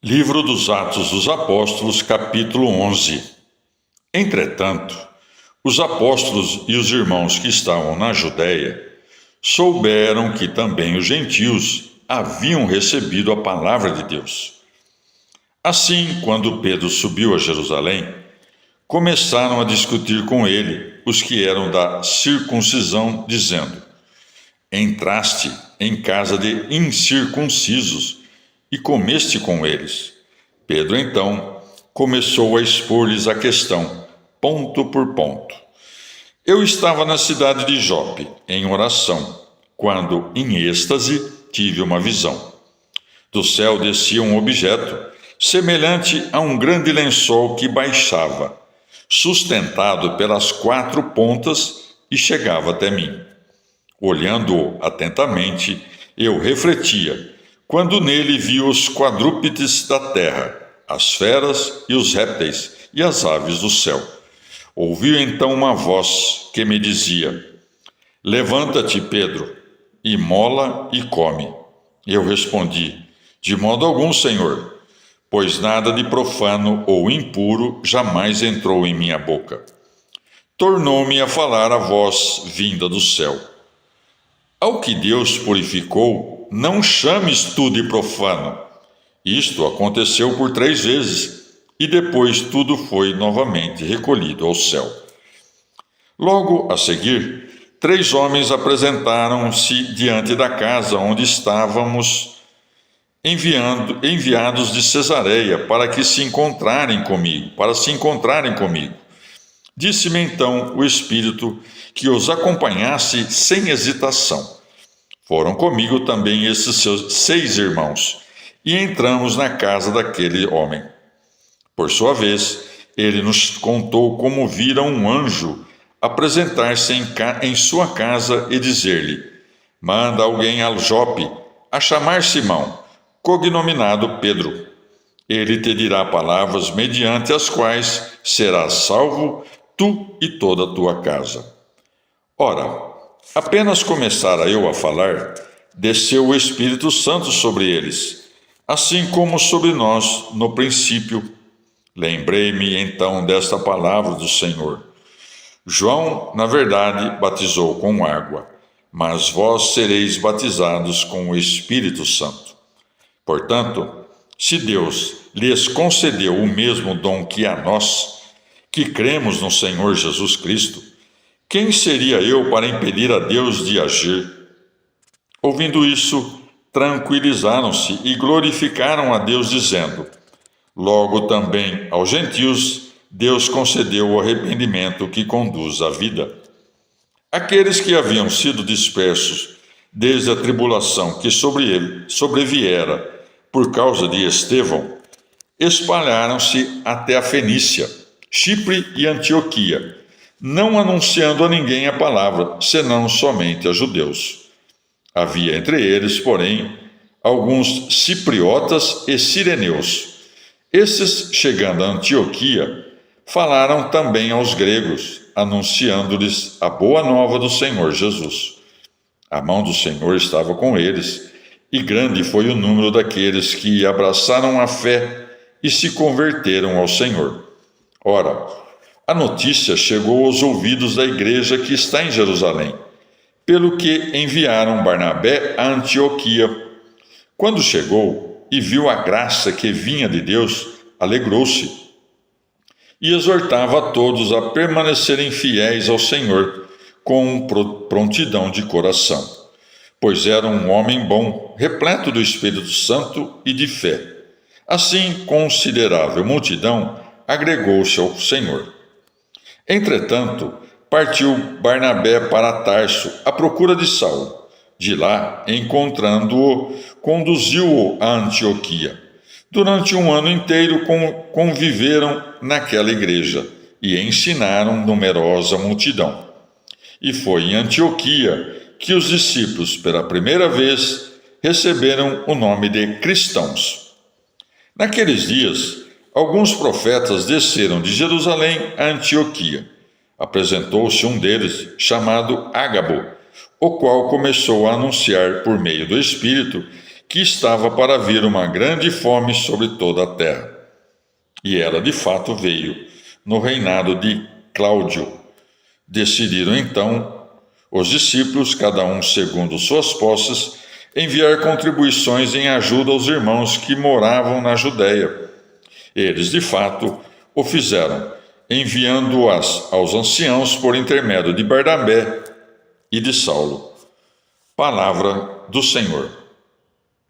Livro dos Atos dos Apóstolos, capítulo 11. Entretanto, os apóstolos e os irmãos que estavam na Judéia souberam que também os gentios haviam recebido a palavra de Deus. Assim, quando Pedro subiu a Jerusalém, começaram a discutir com ele os que eram da circuncisão, dizendo: Entraste em casa de incircuncisos e comeste com eles. Pedro, então, começou a expor-lhes a questão, ponto por ponto. Eu estava na cidade de Jope, em oração, quando, em êxtase, tive uma visão. Do céu descia um objeto, semelhante a um grande lençol que baixava, sustentado pelas quatro pontas, e chegava até mim. Olhando-o atentamente, eu refletia, quando nele vi os quadrúpedes da terra, as feras e os répteis e as aves do céu. Ouvi então uma voz que me dizia: Levanta-te, Pedro, e mola e come. Eu respondi: De modo algum, Senhor, pois nada de profano ou impuro jamais entrou em minha boca. Tornou-me a falar a voz vinda do céu: Ao que Deus purificou, não chames tu de profano. Isto aconteceu por 3 vezes, e depois tudo foi novamente recolhido ao céu. Logo a seguir, 3 homens apresentaram-se diante da casa onde estávamos enviados de Cesareia para se encontrarem comigo. Disse-me então o Espírito que os acompanhasse sem hesitação. Foram comigo também esses seus 6 irmãos, e entramos na casa daquele homem. Por sua vez, ele nos contou como vira um anjo apresentar-se em sua casa e dizer-lhe: Manda alguém a Jope a chamar Simão, cognominado Pedro. Ele te dirá palavras mediante as quais serás salvo, tu e toda a tua casa. Ora, apenas começara eu a falar, desceu o Espírito Santo sobre eles, assim como sobre nós no princípio. Lembrei-me então desta palavra do Senhor. João, na verdade, batizou com água, mas vós sereis batizados com o Espírito Santo. Portanto, se Deus lhes concedeu o mesmo dom que a nós, que cremos no Senhor Jesus Cristo, quem seria eu para impedir a Deus de agir? Ouvindo isso, tranquilizaram-se e glorificaram a Deus, dizendo: Logo também aos gentios Deus concedeu o arrependimento que conduz à vida. Aqueles que haviam sido dispersos desde a tribulação que sobre ele sobreviera por causa de Estevão, espalharam-se até a Fenícia, Chipre e Antioquia, não anunciando a ninguém a palavra, senão somente a judeus. Havia entre eles, porém, alguns cipriotas e sireneus. Esses, chegando a Antioquia, falaram também aos gregos, anunciando-lhes a boa nova do Senhor Jesus. A mão do Senhor estava com eles, e grande foi o número daqueles que abraçaram a fé e se converteram ao Senhor. Ora, a notícia chegou aos ouvidos da igreja que está em Jerusalém, pelo que enviaram Barnabé a Antioquia. Quando chegou e viu a graça que vinha de Deus, alegrou-se e exortava a todos a permanecerem fiéis ao Senhor com prontidão de coração, pois era um homem bom, repleto do Espírito Santo e de fé. Assim, considerável multidão agregou-se ao Senhor. Entretanto, partiu Barnabé para Tarso à procura de Saulo. De lá, encontrando-o, conduziu-o a Antioquia. Durante 1 ano inteiro conviveram naquela igreja e ensinaram numerosa multidão. E foi em Antioquia que os discípulos, pela primeira vez, receberam o nome de cristãos. Naqueles dias, alguns profetas desceram de Jerusalém a Antioquia. Apresentou-se um deles, chamado Ágabo, o qual começou a anunciar por meio do Espírito que estava para vir uma grande fome sobre toda a terra. E ela de fato veio, no reinado de Cláudio. Decidiram então os discípulos, cada um segundo suas posses, enviar contribuições em ajuda aos irmãos que moravam na Judéia. Eles, de fato, o fizeram, enviando-as aos anciãos por intermédio de Barnabé e de Saulo. Palavra do Senhor.